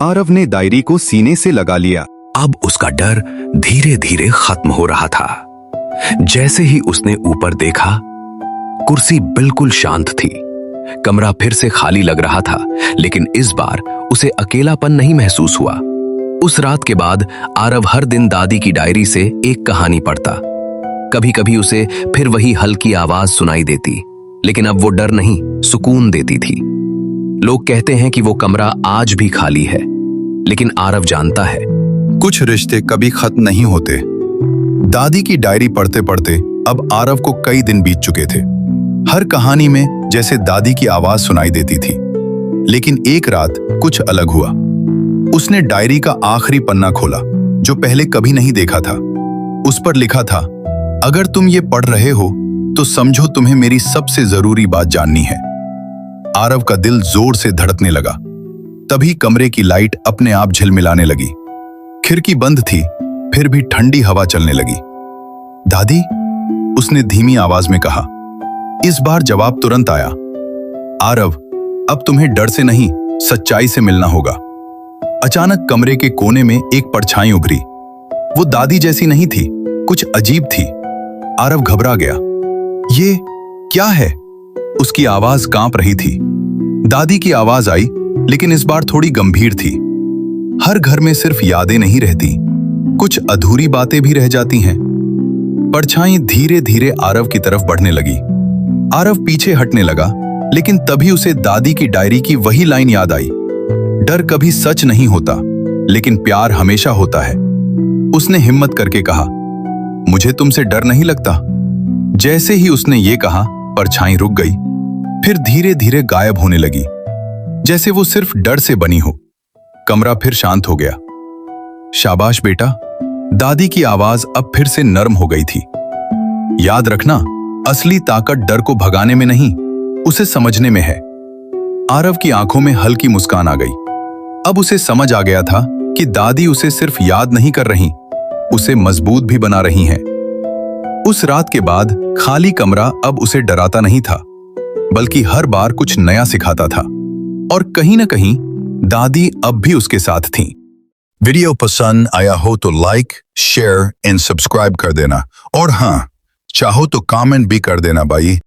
आरव ने डायरी को सीने से लगा लिया। अब उसका डर धीरे धीरे खत्म हो रहा था। जैसे ही उसने ऊपर देखा, कुर्सी बिल्कुल शांत थी। कमरा फिर से खाली लग रहा था, लेकिन इस बार उसे अकेलापन नहीं महसूस हुआ। उस रात के बाद आरव हर दिन दादी की डायरी से एक कहानी पढ़ता। कभी कभी उसे फिर वही हल्की आवाज सुनाई देती, लेकिन अब वो डर नहीं, सुकून देती थी। लोग कहते हैं कि वो कमरा आज भी खाली है, लेकिन आरव जानता है कुछ रिश्ते कभी खत्म नहीं होते। दादी की डायरी पढ़ते पढ़ते अब आरव को कई दिन बीत चुके थे। हर कहानी में जैसे दादी की आवाज सुनाई देती थी, लेकिन एक रात कुछ अलग हुआ। उसने डायरी का आखिरी पन्ना खोला, जो पहले कभी नहीं देखा था। उस पर लिखा था, अगर तुम ये पढ़ रहे हो तो समझो तुम्हें मेरी सबसे जरूरी बात जाननी है। आरव का दिल जोर से धड़कने लगा। तभी कमरे की लाइट अपने आप झिलमिलाने लगी। खिड़की बंद थी, फिर भी ठंडी हवा चलने लगी। दादी, उसने धीमी आवाज में कहा। इस बार जवाब तुरंत आया। आरव, अब तुम्हें डर से नहीं, सच्चाई से मिलना होगा। अचानक कमरे के कोने में एक परछाई उभरी। वो दादी जैसी नहीं थी, कुछ अजीब थी। आरव घबरा गया। ये क्या है? उसकी आवाज कांप रही थी। दादी की आवाज आई, लेकिन इस बार थोड़ी गंभीर थी। हर घर में सिर्फ यादें नहीं रहती, कुछ अधूरी बातें भी रह जाती हैं। परछाई धीरे धीरे आरव की तरफ बढ़ने लगी। आरव पीछे हटने लगा, लेकिन तभी उसे दादी की डायरी की वही लाइन याद आई। डर कभी सच नहीं होता, लेकिन प्यार हमेशा होता है। उसने हिम्मत करके कहा, मुझे तुमसे डर नहीं लगता। जैसे ही उसने ये कहा, परछाई रुक गई, फिर धीरे धीरे गायब होने लगी, जैसे वो सिर्फ डर से बनी हो। कमरा फिर शांत हो गया। शाबाश बेटा, दादी की आवाज अब फिर से नर्म हो गई थी। याद रखना, असली ताकत डर को भगाने में नहीं, उसे समझने में है। आरव की आंखों में हल्की मुस्कान आ गई। अब उसे समझ आ गया था कि दादी उसे सिर्फ याद नहीं कर रही, उसे मजबूत भी बना रही हैं। उस रात के बाद खाली कमरा अब उसे डराता नहीं था, बल्कि हर बार कुछ नया सिखाता था। और कहीं ना कहीं दादी अब भी उसके साथ थीं। वीडियो पसंद आया हो तो लाइक, शेयर एंड सब्सक्राइब कर देना। और हाँ, चाहो तो कमेंट भी कर देना भाई।